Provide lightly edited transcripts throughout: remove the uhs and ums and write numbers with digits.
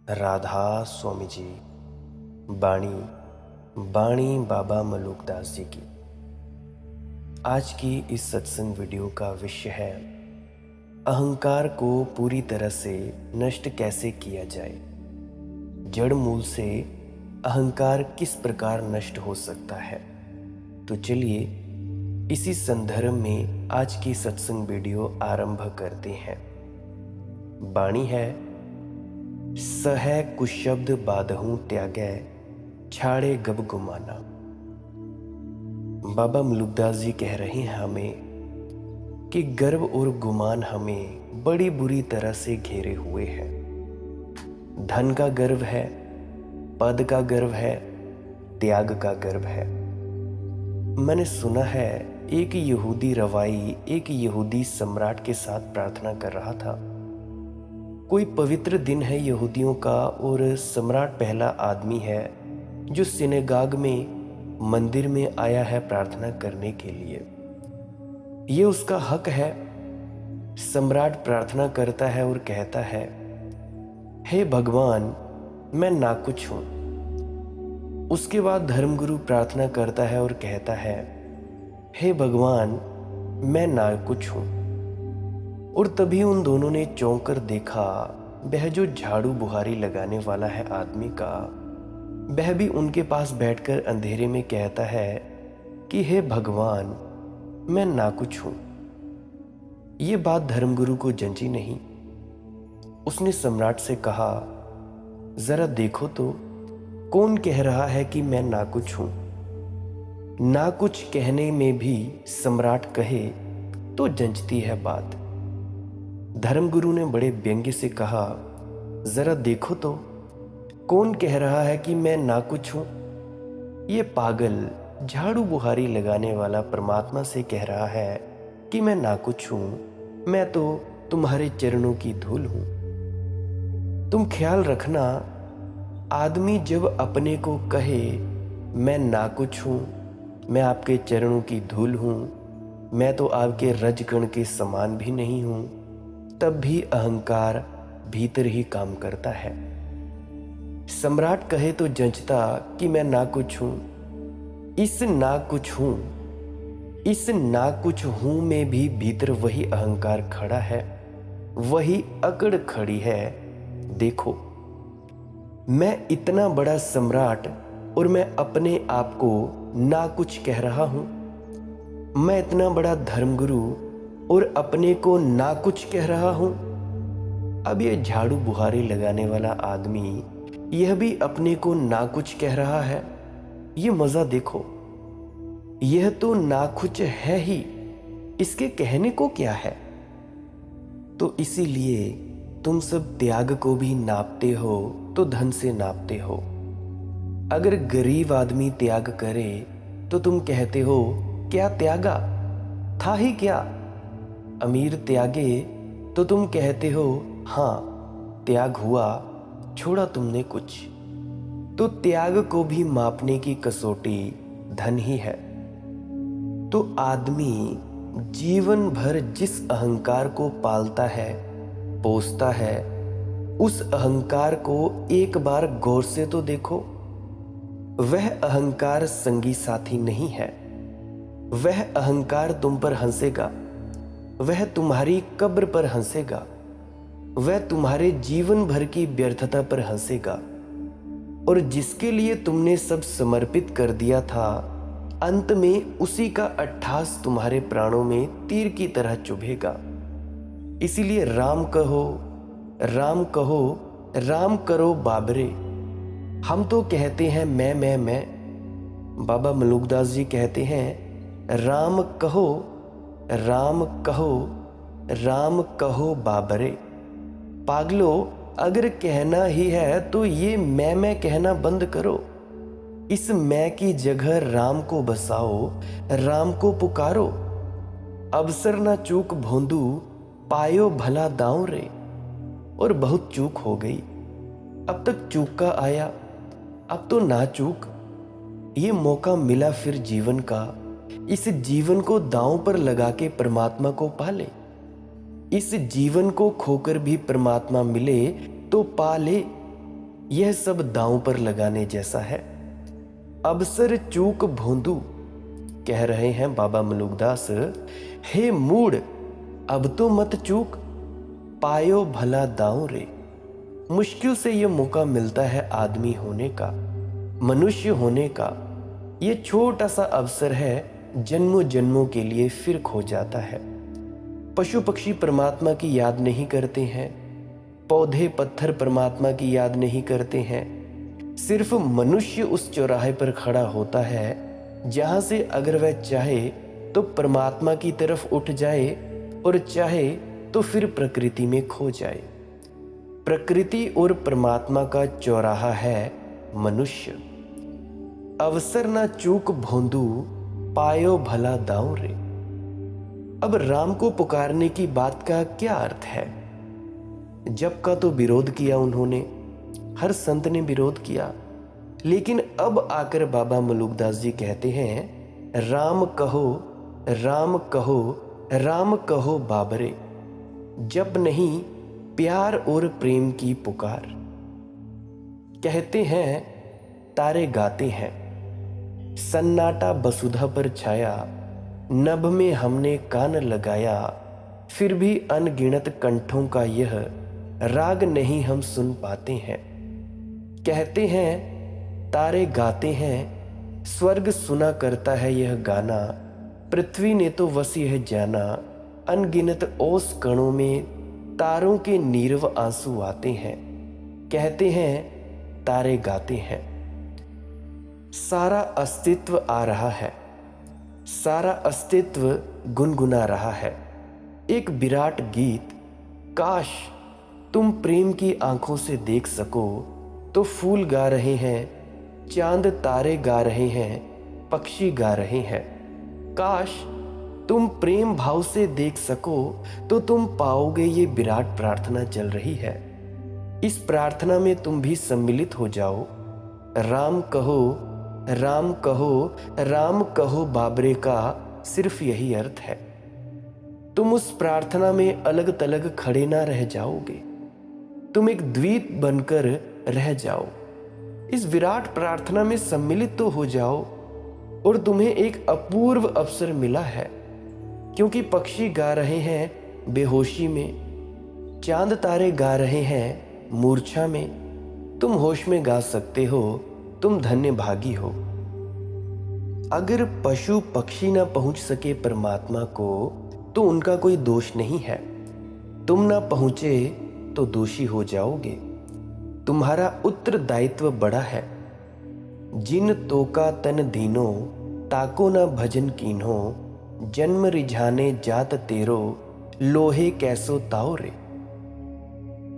राधा स्वामी जी। बाणी बाणी बाबा मलूकदास जी की। आज की इस सत्संग वीडियो का विषय है अहंकार को पूरी तरह से नष्ट कैसे किया जाए। जड़ मूल से अहंकार किस प्रकार नष्ट हो सकता है। तो चलिए इसी संदर्भ में आज की सत्संग वीडियो आरंभ करते हैं। बाणी है, सहै कुशब्द बादहूं त्यागै छाड़े गब गुमाना। बाबा मलूकदास जी कह रहे हैं हमें कि गर्व और गुमान हमें बड़ी बुरी तरह से घेरे हुए हैं। धन का गर्व है, पद का गर्व है, त्याग का गर्व है। मैंने सुना है एक यहूदी रवाई एक यहूदी सम्राट के साथ प्रार्थना कर रहा था। कोई पवित्र दिन है यहूदियों का और सम्राट पहला आदमी है जो सिनेगाग में मंदिर में आया है प्रार्थना करने के लिए। ये उसका हक है। सम्राट प्रार्थना करता है और कहता है, हे भगवान मैं नाकुछ हूं। उसके बाद धर्मगुरु प्रार्थना करता है और कहता है, हे भगवान मैं नाकुछ हूं। और तभी उन दोनों ने चौंक कर देखा, वह जो झाड़ू बुहारी लगाने वाला है आदमी का, वह भी उनके पास बैठकर अंधेरे में कहता है कि हे भगवान मैं नाकुछ हूं। ये बात धर्मगुरु को जंची नहीं। उसने सम्राट से कहा, जरा देखो तो कौन कह रहा है कि मैं नाकुछ हूं। नाकुछ कहने में भी सम्राट कहे तो जंचती है बात। धर्मगुरु ने बड़े व्यंग्य से कहा, जरा देखो तो कौन कह रहा है कि मैं नाकुछ हूं। ये पागल झाड़ू बुहारी लगाने वाला परमात्मा से कह रहा है कि मैं नाकुछ हूं। मैं तो तुम्हारे चरणों की धूल हूं। तुम ख्याल रखना, आदमी जब अपने को कहे मैं नाकुछ हूं, मैं आपके चरणों की धूल हूं, मैं तो आपके रजकण के समान भी नहीं हूं, तब भी अहंकार भीतर ही काम करता है। सम्राट कहे तो जंचता कि मैं नाकुछ हूं। इस नाकुछ हूं में भी भीतर वही अहंकार खड़ा है, वही अकड़ खड़ी है। देखो मैं इतना बड़ा सम्राट और मैं अपने आप को नाकुछ कह रहा हूं। मैं इतना बड़ा धर्मगुरु और अपने को नाकुछ कह रहा हूं। अब ये झाड़ू बुहारी लगाने वाला आदमी यह भी अपने को नाकुछ कह रहा है। ये मजा देखो, यह तो नाकुछ है ही, इसके कहने को क्या है। तो इसीलिए तुम सब त्याग को भी नापते हो तो धन से नापते हो। अगर गरीब आदमी त्याग करे तो तुम कहते हो क्या त्यागा, था ही क्या। अमीर त्यागे तो तुम कहते हो हाँ त्याग हुआ, छोड़ा तुमने कुछ। तो त्याग को भी मापने की कसौटी धन ही है। तो आदमी जीवन भर जिस अहंकार को पालता है, पोसता है, उस अहंकार को एक बार गौर से तो देखो। वह अहंकार संगी साथी नहीं है। वह अहंकार तुम पर हंसेगा, वह तुम्हारी कब्र पर हंसेगा, वह तुम्हारे जीवन भर की व्यर्थता पर हंसेगा। और जिसके लिए तुमने सब समर्पित कर दिया था, अंत में उसी का अट्ठास तुम्हारे प्राणों में तीर की तरह चुभेगा। इसीलिए राम कहो, राम कहो, राम करो बाबरे। हम तो कहते हैं मैं। बाबा मलूकदास जी कहते हैं, राम कहो, राम कहो, राम कहो बाबरे। पागलो, अगर कहना ही है तो ये मैं कहना बंद करो। इस मैं की जगह राम को बसाओ, राम को पुकारो। अवसर ना चूक भोंदू, पायो भला दांव रे। और बहुत चूक हो गई, अब तक चूक का आया, अब तो ना चूक। ये मौका मिला फिर जीवन का, इस जीवन को दांव पर लगा के परमात्मा को पाले। इस जीवन को खोकर भी परमात्मा मिले तो पाले। यह सब दांव पर लगाने जैसा है। अवसर चूक भोंदू, कह रहे हैं बाबा मलुकदास, हे मूड अब तो मत चूक, पायो भला दांव रे। मुश्किल से यह मौका मिलता है आदमी होने का, मनुष्य होने का। यह छोटा सा अवसर है, जन्मों जन्मों के लिए फिर खो जाता है। पशु पक्षी परमात्मा की याद नहीं करते हैं, पौधे पत्थर परमात्मा की याद नहीं करते हैं। सिर्फ मनुष्य उस चौराहे पर खड़ा होता है जहां से अगर वह चाहे तो परमात्मा की तरफ उठ जाए और चाहे तो फिर प्रकृति में खो जाए। प्रकृति और परमात्मा का चौराहा है मनुष्य। अवसर ना चूक भोंदू, पायो भला दांव रे। अब राम को पुकारने की बात का क्या अर्थ है? जब का तो विरोध किया उन्होंने, हर संत ने विरोध किया, लेकिन अब आकर बाबा मलुकदास जी कहते हैं, राम कहो राम कहो राम कहो बाबरे। जब नहीं प्यार और प्रेम की पुकार। कहते हैं तारे गाते हैं, सन्नाटा वसुधा पर छाया, नभ में हमने कान लगाया, फिर भी अनगिनत कंठों का यह राग नहीं हम सुन पाते हैं। कहते हैं तारे गाते हैं, स्वर्ग सुना करता है यह गाना, पृथ्वी ने तो बस यह जाना, अनगिनत ओस कणों में तारों के नीरव आंसू आते हैं। कहते हैं तारे गाते हैं। सारा अस्तित्व आ रहा है, सारा अस्तित्व गुनगुना रहा है एक विराट गीत। काश तुम प्रेम की आंखों से देख सको तो फूल गा रहे हैं, चांद तारे गा रहे हैं, पक्षी गा रहे हैं। काश तुम प्रेम भाव से देख सको तो तुम पाओगे ये विराट प्रार्थना चल रही है। इस प्रार्थना में तुम भी सम्मिलित हो जाओ। राम कहो राम कहो राम कहो बाबरे का सिर्फ यही अर्थ है। तुम उस प्रार्थना में अलग तलग खड़े ना रह जाओगे, तुम एक द्वीप बनकर रह जाओ। इस विराट प्रार्थना में सम्मिलित तो हो जाओ और तुम्हें एक अपूर्व अवसर मिला है, क्योंकि पक्षी गा रहे हैं बेहोशी में, चांद तारे गा रहे हैं मूर्छा में। तुम होश में गा सकते हो, तुम धन्य भागी हो। अगर पशु पक्षी ना पहुंच सके परमात्मा को तो उनका कोई दोष नहीं है। तुम ना पहुंचे तो दोषी हो जाओगे। तुम्हारा उत्तरदायित्व बड़ा है। जिन तोका तन दीनो, ताको ना भजन कीन्हो, जन्म रिझाने जात तेरो, लोहे कैसो ताओ रे।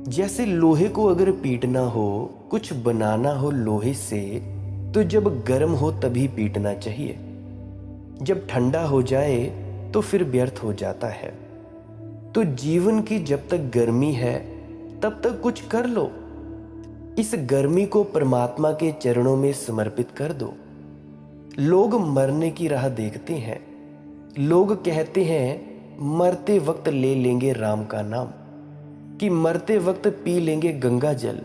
जैसे लोहे को अगर पीटना हो, कुछ बनाना हो लोहे से, तो जब गर्म हो तभी पीटना चाहिए। जब ठंडा हो जाए तो फिर व्यर्थ हो जाता है। तो जीवन की जब तक गर्मी है तब तक कुछ कर लो। इस गर्मी को परमात्मा के चरणों में समर्पित कर दो। लोग मरने की राह देखते हैं। लोग कहते हैं मरते वक्त ले लेंगे राम का नाम, कि मरते वक्त पी लेंगे गंगा जल,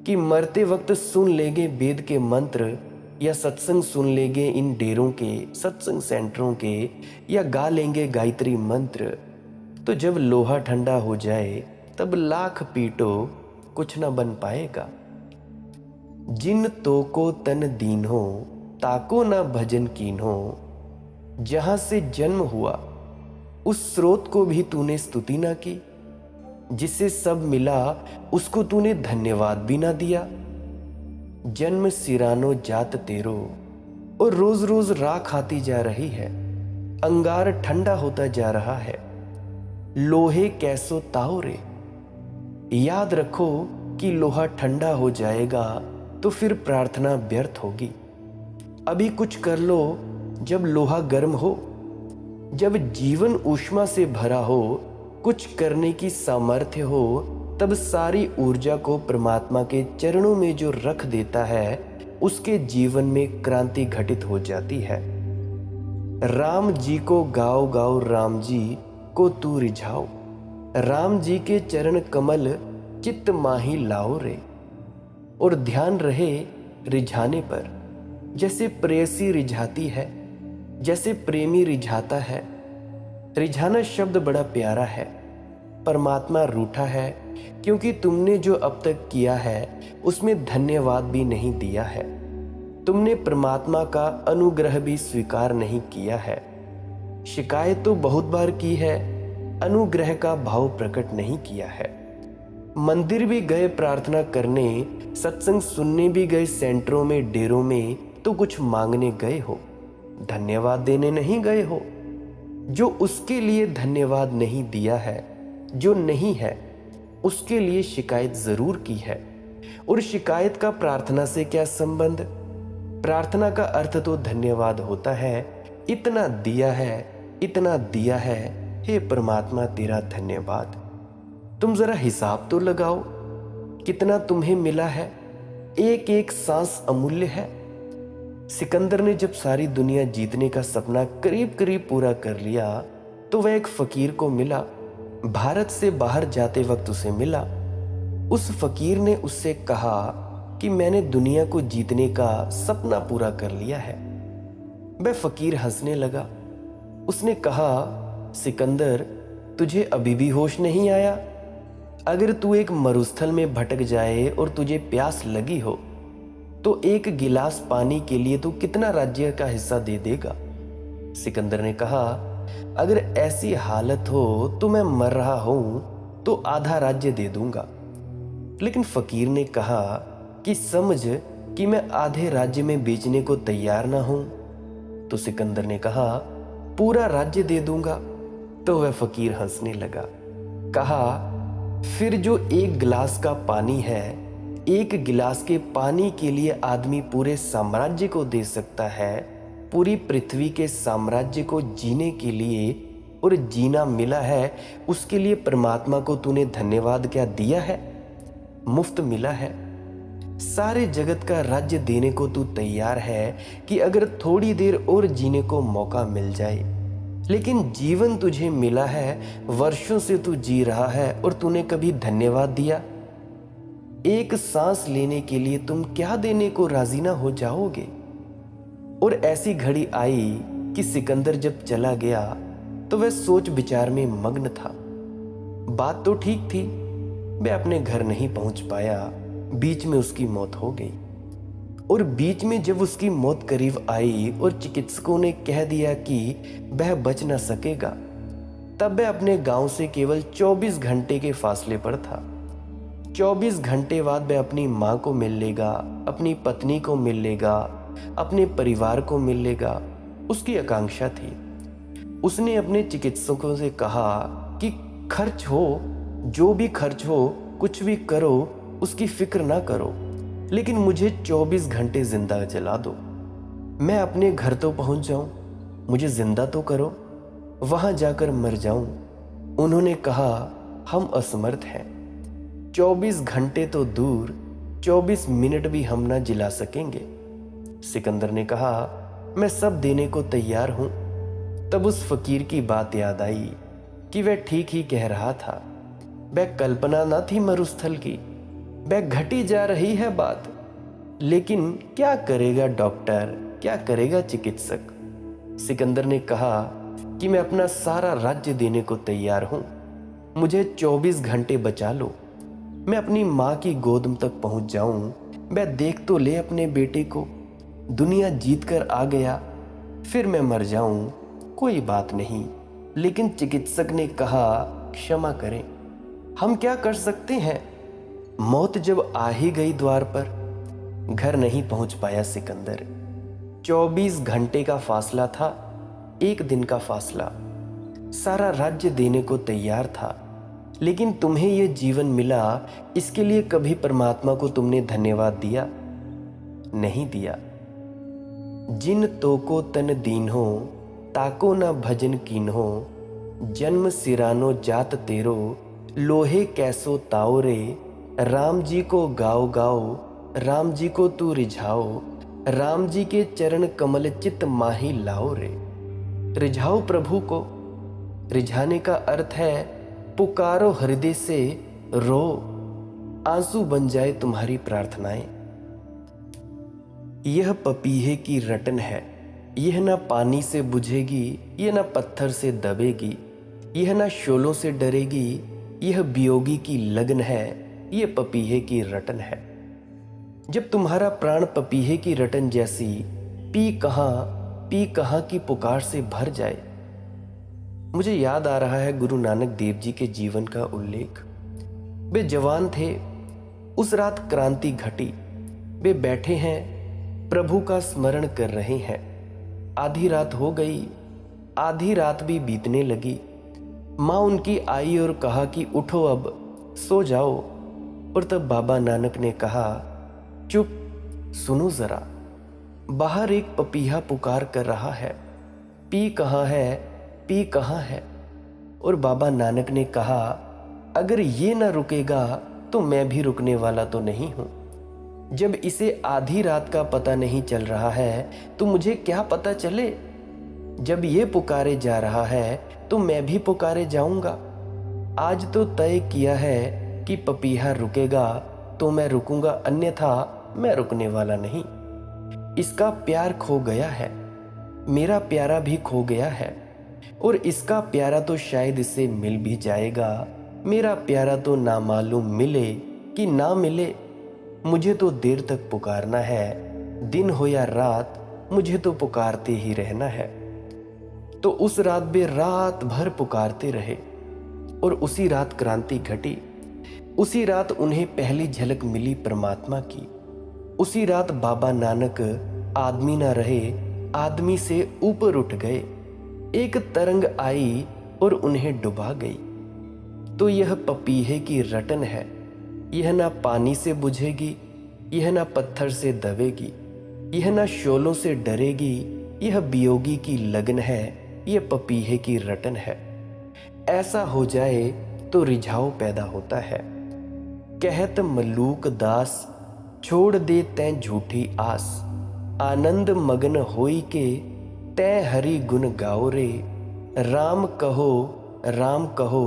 कि मरते वक्त सुन लेंगे वेद के मंत्र, या सत्संग सुन लेंगे इन डेरों के सत्संग सेंटरों के, या गा लेंगे गायत्री मंत्र। तो जब लोहा ठंडा हो जाए तब लाख पीटो, कुछ न बन पाएगा। जिन तो को तन दीन हो, ताको ना भजन कीन हो। जहां से जन्म हुआ उस स्रोत को भी तूने स्तुति ना की, जिससे सब मिला उसको तूने धन्यवाद भी ना दिया। जन्म सिरानो जात तेरो, और रोज रोज राख आती जा रही है, अंगार ठंडा होता जा रहा है। लोहे कैसो ताओ रे। याद रखो कि लोहा ठंडा हो जाएगा तो फिर प्रार्थना व्यर्थ होगी। अभी कुछ कर लो जब लोहा गर्म हो, जब जीवन ऊष्मा से भरा हो, कुछ करने की सामर्थ्य हो, तब सारी ऊर्जा को परमात्मा के चरणों में जो रख देता है उसके जीवन में क्रांति घटित हो जाती है। राम जी को गाओ गाओ, राम जी को तू रिझाओ, राम जी के चरण कमल चित्त माही लाओ रे। और ध्यान रहे रिझाने पर, जैसे प्रेयसी रिझाती है, जैसे प्रेमी रिझाता है। रिझाना शब्द बड़ा प्यारा है। परमात्मा रूठा है क्योंकि तुमने जो अब तक किया है उसमें धन्यवाद भी नहीं दिया है। तुमने परमात्मा का अनुग्रह भी स्वीकार नहीं किया है। शिकायत तो बहुत बार की है, अनुग्रह का भाव प्रकट नहीं किया है। मंदिर भी गए प्रार्थना करने, सत्संग सुनने भी गए सेंटरों में, डेरों में, तो कुछ मांगने गए हो, धन्यवाद देने नहीं गए हो। जो उसके लिए धन्यवाद नहीं दिया है, जो नहीं है, उसके लिए शिकायत जरूर की है। और शिकायत का प्रार्थना से क्या संबंध? प्रार्थना का अर्थ तो धन्यवाद होता है। इतना दिया है, इतना दिया है, हे परमात्मा तेरा धन्यवाद। तुम जरा हिसाब तो लगाओ, कितना तुम्हें मिला है। एक एक सांस अमूल्य है। सिकंदर ने जब सारी दुनिया जीतने का सपना करीब करीब पूरा कर लिया तो वह एक फकीर को मिला। भारत से बाहर जाते वक्त उसे मिला। उस फकीर ने उससे कहा कि मैंने दुनिया को जीतने का सपना पूरा कर लिया है। वह फकीर हंसने लगा। उसने कहा, सिकंदर, तुझे अभी भी होश नहीं आया? अगर तू एक मरुस्थल में भटक जाए और तुझे प्यास लगी हो तो एक गिलास पानी के लिए तू कितना राज्य का हिस्सा दे देगा? सिकंदर ने कहा, अगर ऐसी हालत हो तो मैं मर रहा हूं तो आधा राज्य दे दूंगा। लेकिन फकीर ने कहा कि समझ कि मैं आधे राज्य में बेचने को तैयार ना हूं। तो सिकंदर ने कहा, पूरा राज्य दे दूंगा। तो वह फकीर हंसने लगा। कहा, फिर जो एक गिलास का पानी है, एक गिलास के पानी के लिए आदमी पूरे साम्राज्य को दे सकता है। पूरी पृथ्वी के साम्राज्य को जीने के लिए और जीना मिला है, उसके लिए परमात्मा को तूने धन्यवाद क्या दिया है? मुफ्त मिला है। सारे जगत का राज्य देने को तू तैयार है कि अगर थोड़ी देर और जीने को मौका मिल जाए। लेकिन जीवन तुझे मिला है, वर्षों से तू जी रहा है और तूने कभी धन्यवाद दिया? एक सांस लेने के लिए तुम क्या देने को राजी ना हो जाओगे? और ऐसी घड़ी आई कि सिकंदर जब चला गया तो वह सोच विचार में मग्न था। बात तो ठीक थी, वह अपने घर नहीं पहुंच पाया। बीच में उसकी मौत हो गई। और बीच में जब उसकी मौत करीब आई और चिकित्सकों ने कह दिया कि वह बच न सकेगा, तब वह अपने गांव से केवल 24 घंटे के फासले पर था। 24 घंटे बाद वह अपनी मां को मिल लेगा, अपनी पत्नी को मिल लेगा, अपने परिवार को मिल लेगा। उसकी आकांक्षा थी। उसने अपने चिकित्सकों से कहा कि खर्च हो, जो भी खर्च हो, कुछ भी करो, उसकी फिक्र ना करो, लेकिन मुझे 24 घंटे जिंदा जला दो। मैं अपने घर तो पहुंच जाऊं, मुझे जिंदा तो करो, वहां जाकर मर जाऊं। उन्होंने कहा, हम असमर्थ हैं। 24 घंटे तो दूर, 24 मिनट भी हम ना जिला सकेंगे। सिकंदर ने कहा, मैं सब देने को तैयार हूं। तब उस फकीर की बात याद आई कि वह ठीक ही कह रहा था। वह कल्पना न थी मरुस्थल की, वह घटी जा रही है बात। लेकिन क्या करेगा डॉक्टर, क्या करेगा चिकित्सक? सिकंदर ने कहा कि मैं अपना सारा राज्य देने को तैयार हूं, मुझे 24 घंटे बचा लो। मैं अपनी मां की गोद तक पहुंच जाऊं, वह देख तो ले अपने बेटे को। दुनिया जीत कर आ गया, फिर मैं मर जाऊं, कोई बात नहीं। लेकिन चिकित्सक ने कहा, क्षमा करें, हम क्या कर सकते हैं? मौत जब आ ही गई द्वार पर। घर नहीं पहुंच पाया सिकंदर। 24 घंटे का फासला था, एक दिन का फासला। सारा राज्य देने को तैयार था, लेकिन तुम्हें यह जीवन मिला, इसके लिए कभी परमात्मा को तुमने धन्यवाद दिया? नहीं दिया। जिन तो को तन दीन हो, ताको ना भजन कीन हो। जन्म सिरानो जात तेरो, लोहे कैसो ताओ रे। राम जी को गाओ गाओ, राम जी को तू रिझाओ। राम जी के चरण कमल चित माही लाओ रे। रिझाओ प्रभु को। रिझाने का अर्थ है पुकारो हृदय से, रो। आंसू बन जाए तुम्हारी प्रार्थनाएं। यह पपीहे की रटन है, यह ना पानी से बुझेगी, यह ना पत्थर से दबेगी, यह ना शोलों से डरेगी, यह वियोगी की लगन है, यह पपीहे की रटन है। जब तुम्हारा प्राण पपीहे की रटन जैसी पी कहाँ की पुकार से भर जाए। मुझे याद आ रहा है गुरु नानक देव जी के जीवन का उल्लेख। वे जवान थे, उस रात क्रांति घटी। वे बैठे हैं, प्रभु का स्मरण कर रहे हैं। आधी रात हो गई, आधी रात भी बीतने लगी। माँ उनकी आई और कहा कि उठो अब, सो जाओ। और तब बाबा नानक ने कहा, चुप, सुनो जरा, बाहर एक पपीहा पुकार कर रहा है, पी कहाँ है, पी कहाँ है। और बाबा नानक ने कहा, अगर ये ना रुकेगा तो मैं भी रुकने वाला तो नहीं हूं। जब इसे आधी रात का पता नहीं चल रहा है तो मुझे क्या पता चले। जब ये पुकारे जा रहा है तो मैं भी पुकारे जाऊंगा। आज तो तय किया है कि पपीहा रुकेगा तो मैं रुकूंगा, अन्यथा मैं रुकने वाला नहीं। इसका प्यार खो गया है, मेरा प्यारा भी खो गया है, और इसका प्यारा तो शायद इससे मिल भी जाएगा। मेरा प्यारा तो ना मालूम मिले कि ना मिले। मुझे तो देर तक पुकारना है, दिन हो या रात, मुझे तो पुकारते ही रहना है। तो उस रात वे रात भर पुकारते रहे और उसी रात क्रांति घटी। उसी रात उन्हें पहली झलक मिली परमात्मा की। उसी रात बाबा नानक आदमी ना रहे, आदमी से ऊपर उठ गए। एक तरंग आई और उन्हें डुबा गई। तो यह पपीहे की रटन है, यह ना पानी से बुझेगी, यह ना पत्थर से दबेगी, यह ना शोलों से डरेगी, यह वियोगी की लगन है, यह पपीहे की रटन है। ऐसा हो जाए तो रिझाव पैदा होता है। कहत मलूक दास, छोड़ दे तैं झूठी आस, आनंद मगन होई के तै हरि गुण गाओ रे। राम कहो, राम कहो,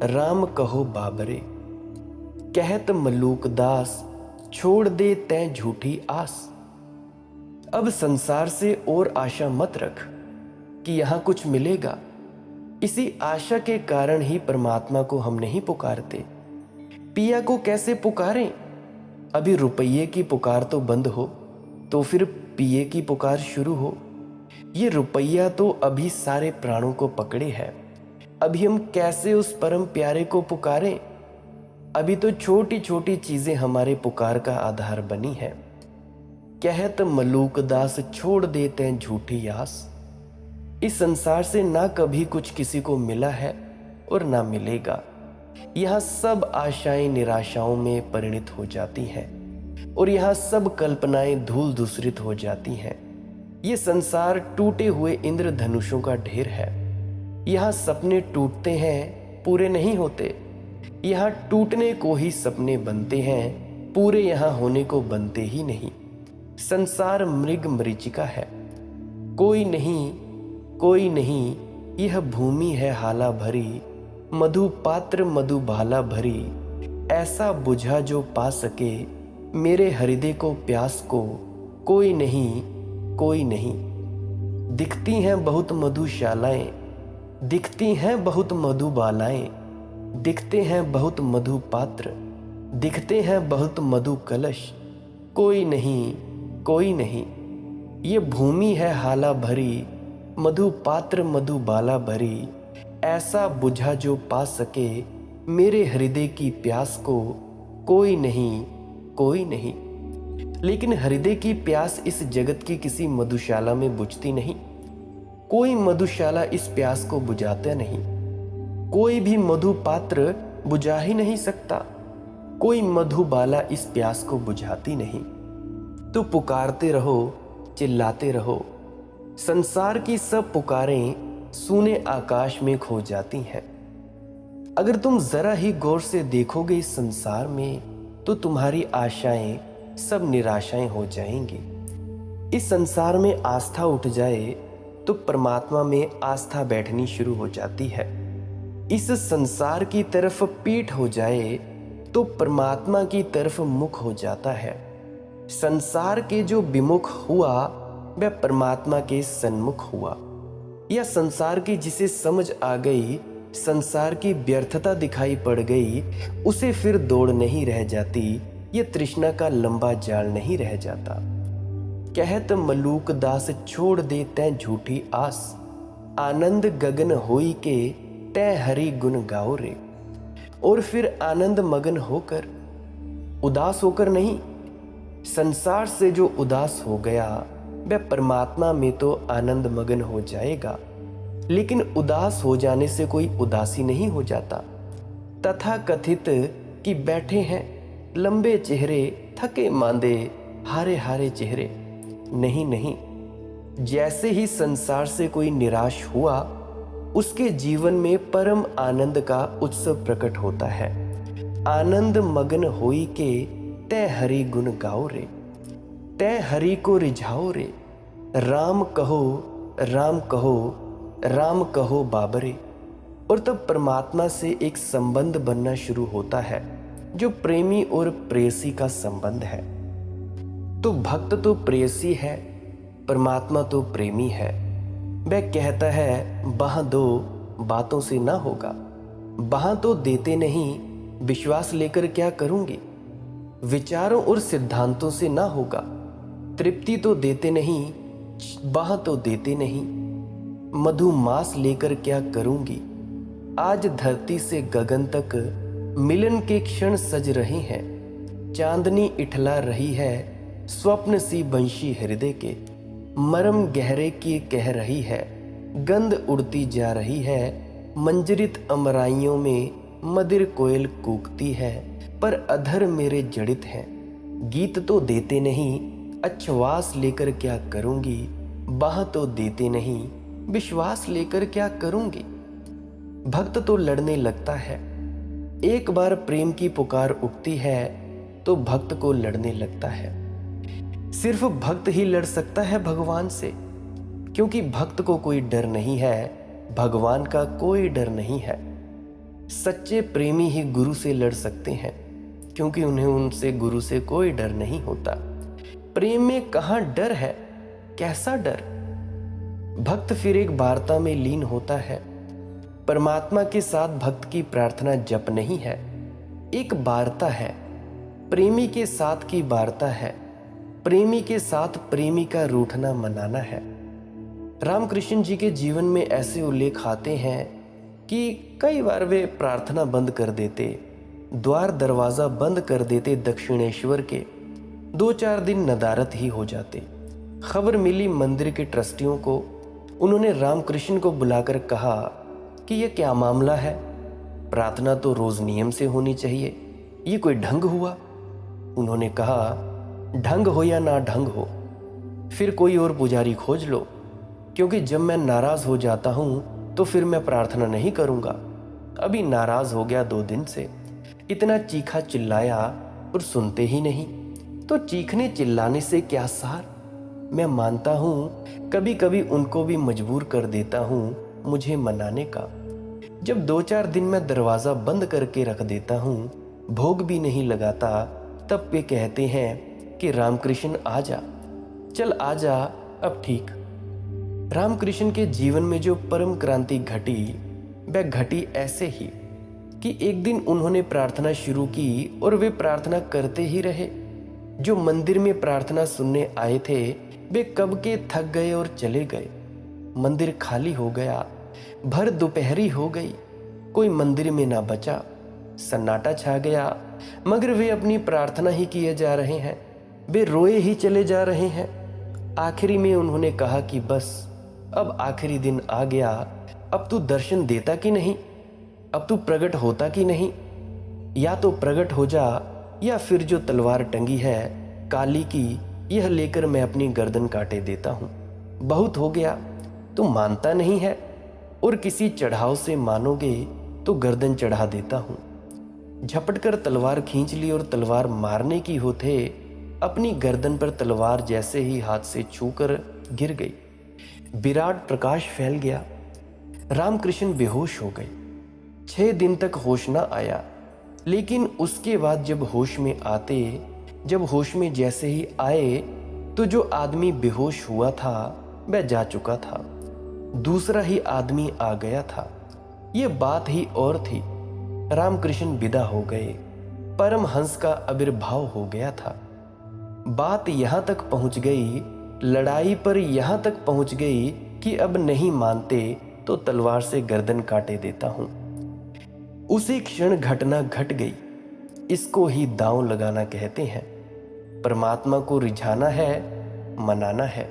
राम कहो बाबरे। कहत मलूक दास, छोड़ दे तैं झूठी आस। अब संसार से और आशा मत रख कि यहां कुछ मिलेगा। इसी आशा के कारण ही परमात्मा को हम नहीं पुकारते। पिया को कैसे पुकारें? अभी रुपये की पुकार तो बंद हो तो फिर पिए की पुकार शुरू हो। ये रुपया तो अभी सारे प्राणों को पकड़े है। अभी हम कैसे उस परम प्यारे को पुकारें? अभी तो छोटी छोटी चीजें हमारे पुकार का आधार बनी है। कहत मलूक दास, छोड़ देते हैं झूठी आस। इस संसार से ना कभी कुछ किसी को मिला है और ना मिलेगा। यहाँ सब आशाएं निराशाओं में परिणित हो जाती हैं और यहाँ सब कल्पनाएं धूल धूसरित हो जाती हैं। ये संसार टूटे हुए इंद्रधनुषों का ढेर है। यहाँ सपने टूटते हैं, पूरे नहीं होते। यहाँ टूटने को ही सपने बनते हैं, पूरे यहाँ होने को बनते ही नहीं। संसार मृग मरीचिका है, कोई नहीं, कोई नहीं। यह भूमि है हाला भरी, मधु पात्र मधु भाला भरी। ऐसा बुझा जो पा सके मेरे हृदय को प्यास को, कोई नहीं, कोई नहीं। दिखती हैं बहुत मधुशालाएं, दिखती हैं बहुत मधुबालाएं, दिखते हैं बहुत मधु पात्र, दिखते हैं बहुत मधु कलश। कोई नहीं, कोई नहीं। ये भूमि है हाला भरी, मधु पात्र मधु बाला भरी। ऐसा बुझा जो पा सके मेरे हृदय की प्यास को, कोई नहीं, कोई नहीं। लेकिन हृदय की प्यास इस जगत की किसी मधुशाला में बुझती नहीं। कोई मधुशाला इस प्यास को बुझाता नहीं। कोई भी मधु पात्र बुझा ही नहीं सकता। कोई मधुबाला इस प्यास को बुझाती नहीं। तो पुकारते रहो, चिल्लाते रहो। संसार की सब पुकारें सूने आकाश में खो जाती हैं। अगर तुम जरा ही गौर से देखोगे इस संसार में तो तुम्हारी आशाएं सब निराशाएं हो जाएंगी। इस संसार में आस्था उठ जाए तो परमात्मा में आस्था बैठनी शुरू हो जाती है। इस संसार की तरफ पीठ हो जाए तो परमात्मा की तरफ मुख हो जाता है। संसार के जो विमुख हुआ वह परमात्मा के सन्मुख हुआ। या संसार की जिसे समझ आ गई, संसार की व्यर्थता दिखाई पड़ गई, उसे फिर दौड़ नहीं रह जाती, ये तृष्णा का लंबा जाल नहीं रह जाता। कहत मलूक दास छोड़ दे तै झूठी आस, आनंद गगन होई के तै हरि गुण गाओ रे। और फिर आनंद मगन होकर, उदास होकर नहीं, संसार से जो उदास हो गया वह परमात्मा में तो आनंद मगन हो जाएगा, लेकिन उदास हो जाने से कोई उदासी नहीं हो जाता। तथा कथित कि बैठे हैं लंबे चेहरे, थके मांदे, हारे हारे चेहरे, नहीं नहीं, जैसे ही संसार से कोई निराश हुआ उसके जीवन में परम आनंद का उत्सव प्रकट होता है। आनंद मगन होई के तै हरि गुण गाओ रे, तै हरि को रिझाओ रे। राम कहो राम कहो राम कहो बाबरे। और तब परमात्मा से एक संबंध बनना शुरू होता है जो प्रेमी और प्रेयसी का संबंध है। तो भक्त तो प्रेयसी है, परमात्मा तो प्रेमी है। वह कहता है बाह दो, बातों से ना होगा। बाह तो देते नहीं, विश्वास लेकर क्या करूंगी। विचारों और सिद्धांतों से ना होगा। तृप्ति तो देते नहीं, बाह तो देते नहीं। मधुमास लेकर क्या करूंगी। आज धरती से गगन तक मिलन के क्षण सज रहे हैं। चांदनी इठला रही है, स्वप्न सी बंशी हृदय के। मरम गहरे की कह रही है, गंध उड़ती जा रही है। मंजरित अमराइयों में मदिर कोयल कूकती है, पर अधर मेरे जड़ित हैं। गीत तो देते नहीं, अच्छवास लेकर क्या करूंगी। बाह तो देते नहीं, विश्वास लेकर क्या करूंगी। भक्त तो लड़ने लगता है। एक बार प्रेम की पुकार उठती है तो भक्त को लड़ने लगता है। सिर्फ भक्त ही लड़ सकता है भगवान से, क्योंकि भक्त को कोई डर नहीं है, भगवान का कोई डर नहीं है। सच्चे प्रेमी ही गुरु से लड़ सकते हैं, क्योंकि उन्हें उनसे गुरु से कोई डर नहीं होता। प्रेम में कहाँ डर है, कैसा डर। भक्त फिर एक वार्ता में लीन होता है। परमात्मा के साथ भक्त की प्रार्थना जप नहीं है, एक वार्ता है। प्रेमी के साथ की वार्ता है। प्रेमी के साथ प्रेमी का रूठना मनाना है। रामकृष्ण जी के जीवन में ऐसे उल्लेख आते हैं कि कई बार वे प्रार्थना बंद कर देते, द्वार दरवाजा बंद कर देते दक्षिणेश्वर के। 2-4 दिन नदारत ही हो जाते। खबर मिली मंदिर के ट्रस्टियों को। उन्होंने रामकृष्ण को बुलाकर कहा कि यह क्या मामला है, प्रार्थना तो रोज नियम से होनी चाहिए, ये कोई ढंग हुआ। उन्होंने कहा ढंग हो या ना ढंग हो, फिर कोई और पुजारी खोज लो, क्योंकि जब मैं नाराज हो जाता हूं तो फिर मैं प्रार्थना नहीं करूंगा। अभी नाराज हो गया 2 दिन से, इतना चीखा चिल्लाया और सुनते ही नहीं, तो चीखने चिल्लाने से क्या सार। मैं मानता हूं कभी कभी उनको भी मजबूर कर देता हूं मुझे मनाने का। जब 2-4 दिन मैं दरवाजा बंद करके रख देता हूं, भोग भी नहीं लगाता, तब वे कहते हैं कि रामकृष्ण आ जा, चल आ जा अब ठीक। रामकृष्ण के जीवन में जो परम क्रांति घटी वह घटी ऐसे ही कि एक दिन उन्होंने प्रार्थना शुरू की और वे प्रार्थना करते ही रहे। जो मंदिर में प्रार्थना सुनने आए थे वे कब के थक गए और चले गए। मंदिर खाली हो गया, भर दोपहरी हो गई, कोई मंदिर में ना बचा, सन्नाटा छा गया। मगर वे अपनी प्रार्थना ही किए जा रहे हैं, वे रोए ही चले जा रहे हैं। आखिरी में उन्होंने कहा कि बस अब आखिरी दिन आ गया, अब तू दर्शन देता कि नहीं, अब तू प्रकट होता कि नहीं। या तो प्रकट हो जा, या फिर जो तलवार टंगी है काली की, यह लेकर मैं अपनी गर्दन काटे देता हूँ। बहुत हो गया, तू मानता नहीं है, और किसी चढ़ाव से मानोगे तो गर्दन चढ़ा देता हूँ। झपट कर तलवार खींच ली और तलवार मारने की होते अपनी गर्दन पर तलवार जैसे ही हाथ से छूकर गिर गई। विराट प्रकाश फैल गया। रामकृष्ण बेहोश हो गए। 6 दिन तक होश न आया। लेकिन उसके बाद जब होश में जैसे ही आए तो जो आदमी बेहोश हुआ था वह जा चुका था, दूसरा ही आदमी आ गया था। ये बात ही और थी। रामकृष्ण विदा हो गए, परमहंस का आविर्भाव हो गया था। बात यहां तक पहुंच गई, लड़ाई पर यहां तक पहुंच गई कि अब नहीं मानते तो तलवार से गर्दन काटे देता हूं। उसी क्षण घटना घट गई। इसको ही दांव लगाना कहते हैं। परमात्मा को रिझाना है, मनाना है।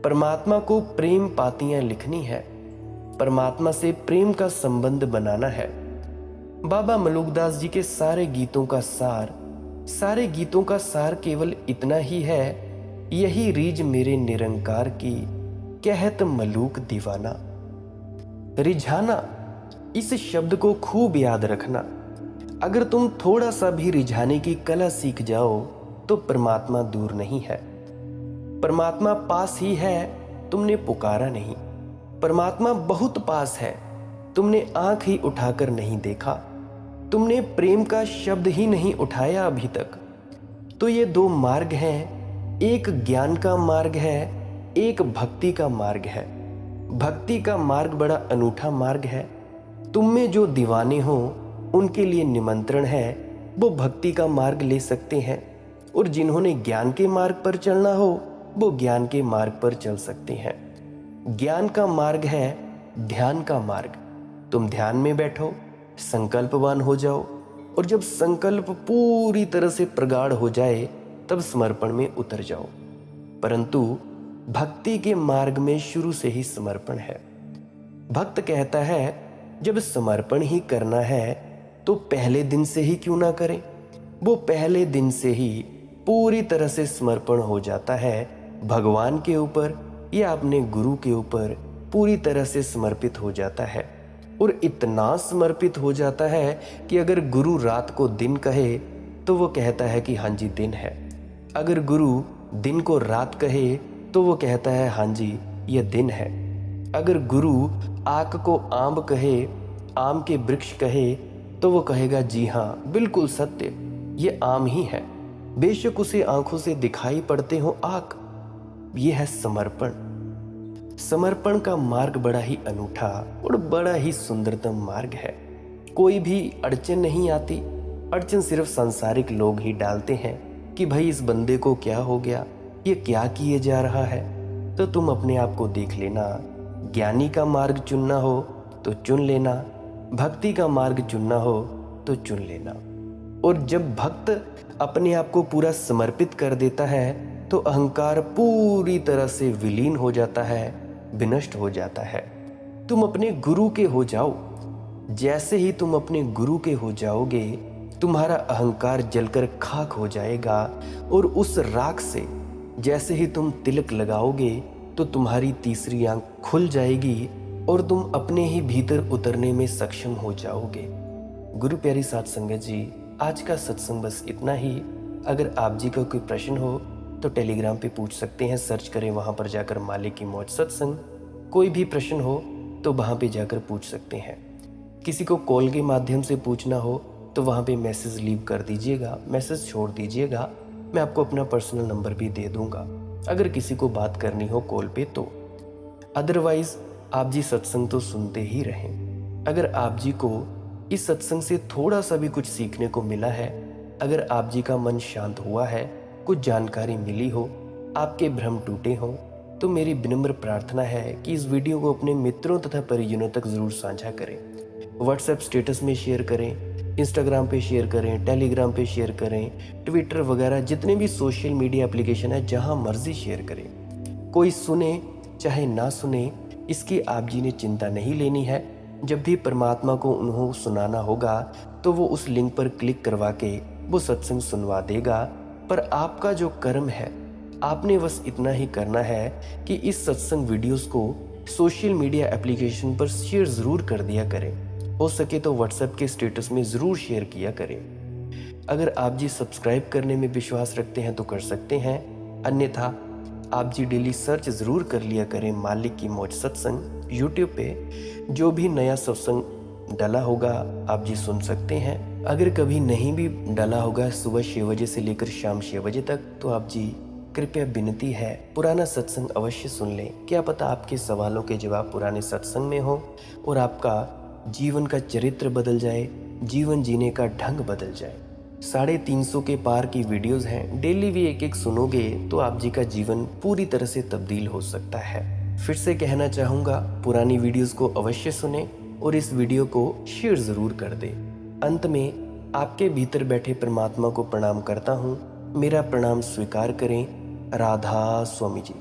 परमात्मा को प्रेम पातियां लिखनी है। परमात्मा से प्रेम का संबंध बनाना है। बाबा मलुकदास जी के सारे गीतों का सार केवल इतना ही है, यही रीझ मेरे निरंकार की, कहत मलूक दीवाना। रिझाना, इस शब्द को खूब याद रखना। अगर तुम थोड़ा सा भी रिझाने की कला सीख जाओ तो परमात्मा दूर नहीं है। परमात्मा पास ही है, तुमने पुकारा नहीं। परमात्मा बहुत पास है, तुमने आंख ही उठाकर नहीं देखा। तुमने प्रेम का शब्द ही नहीं उठाया अभी तक। तो ये दो मार्ग हैं, एक ज्ञान का मार्ग है, एक भक्ति का मार्ग है। भक्ति का मार्ग बड़ा अनूठा मार्ग है। तुम में जो दीवाने हो उनके लिए निमंत्रण है, वो भक्ति का मार्ग ले सकते हैं, और जिन्होंने ज्ञान के मार्ग पर चलना हो वो ज्ञान के मार्ग पर चल सकते हैं। ज्ञान का मार्ग है ध्यान का मार्ग। तुम ध्यान में बैठो, संकल्पवान हो जाओ, और जब संकल्प पूरी तरह से प्रगाढ़ हो जाए तब समर्पण में उतर जाओ। परंतु भक्ति के मार्ग में शुरू से ही समर्पण है। भक्त कहता है जब समर्पण ही करना है तो पहले दिन से ही क्यों ना करें। वो पहले दिन से ही पूरी तरह से समर्पण हो जाता है भगवान के ऊपर या अपने गुरु के ऊपर, पूरी तरह से समर्पित हो जाता है। और इतना समर्पित हो जाता है कि अगर गुरु रात को दिन कहे तो वो कहता है कि हाँ जी दिन है। अगर गुरु दिन को रात कहे तो वो कहता है हाँ जी ये दिन है। अगर गुरु आक को आम कहे, आम के वृक्ष कहे, तो वो कहेगा जी हाँ बिल्कुल सत्य, ये आम ही है, बेशक उसे आंखों से दिखाई पड़ते हो आक। ये है समर्पण। समर्पण का मार्ग बड़ा ही अनूठा और बड़ा ही सुंदरतम मार्ग है। कोई भी अड़चन नहीं आती। अड़चन सिर्फ सांसारिक लोग ही डालते हैं कि भाई इस बंदे को क्या हो गया, ये क्या किए जा रहा है। तो तुम अपने आप को देख लेना। ज्ञानी का मार्ग चुनना हो तो चुन लेना, भक्ति का मार्ग चुनना हो तो चुन लेना। और जब भक्त अपने आप को पूरा समर्पित कर देता है तो अहंकार पूरी तरह से विलीन हो जाता है, विनष्ट हो जाता है। तुम अपने गुरु के हो जाओ। जैसे ही तुम अपने गुरु के हो जाओगे तुम्हारा अहंकार जलकर खाक हो जाएगा, और उस राख से जैसे ही तुम तिलक लगाओगे तो तुम्हारी तीसरी आंख खुल जाएगी और तुम अपने ही भीतर उतरने में सक्षम हो जाओगे। गुरु प्यारी साध संगत जी, आज का सत्संग बस इतना ही। अगर आप जी का कोई प्रश्न हो तो टेलीग्राम पे पूछ सकते हैं, सर्च करें वहाँ पर जाकर मालिक की मौज सत्संग। कोई भी प्रश्न हो तो वहाँ पे जाकर पूछ सकते हैं। किसी को कॉल के माध्यम से पूछना हो तो वहाँ पे मैसेज लीव कर दीजिएगा, मैसेज छोड़ दीजिएगा। मैं आपको अपना पर्सनल नंबर भी दे दूँगा अगर किसी को बात करनी हो कॉल पे तो। अदरवाइज़ आप जी सत्संग तो सुनते ही रहें। अगर आप जी को इस सत्संग से थोड़ा सा भी कुछ सीखने को मिला है, अगर आप जी का मन शांत हुआ है, कुछ जानकारी मिली हो, आपके भ्रम टूटे हों, तो मेरी विनम्र प्रार्थना है कि इस वीडियो को अपने मित्रों तथा परिजनों तक ज़रूर साझा करें। व्हाट्सएप स्टेटस में शेयर करें, इंस्टाग्राम पे शेयर करें, टेलीग्राम पे शेयर करें, ट्विटर वगैरह जितने भी सोशल मीडिया एप्लीकेशन है जहां मर्जी शेयर करें। कोई सुने चाहे ना सुने, इसकी आप जी ने चिंता नहीं लेनी है। जब भी परमात्मा को उन्हें सुनाना होगा तो वो उस लिंक पर क्लिक करवा के वो सत्संग सुनवा देगा। पर आपका जो कर्म है, आपने बस इतना ही करना है कि इस सत्संग वीडियोस को सोशल मीडिया एप्लीकेशन पर शेयर ज़रूर कर दिया करें। हो सके तो व्हाट्सएप के स्टेटस में ज़रूर शेयर किया करें। अगर आप जी सब्सक्राइब करने में विश्वास रखते हैं तो कर सकते हैं, अन्यथा आप जी डेली सर्च ज़रूर कर लिया करें मालिक की मौज सत्संग। यूट्यूब पे जो भी नया सत्संग डला होगा आप जी सुन सकते हैं। अगर कभी नहीं भी डला होगा सुबह 6 बजे से लेकर शाम 6 बजे तक, तो आप जी कृपया विनती है पुराना सत्संग अवश्य सुन लें। क्या पता आपके सवालों के जवाब पुराने सत्संग में हो और आपका जीवन का चरित्र बदल जाए, जीवन जीने का ढंग बदल जाए। 350 के पार की वीडियोस हैं, डेली भी एक एक सुनोगे तो आप जी का जीवन पूरी तरह से तब्दील हो सकता है। फिर से कहना चाहूँगा, पुरानी वीडियोस को अवश्य सुने और इस वीडियो को शेयर ज़रूर कर दे। अंत में आपके भीतर बैठे परमात्मा को प्रणाम करता हूँ। मेरा प्रणाम स्वीकार करें। राधा स्वामी जी।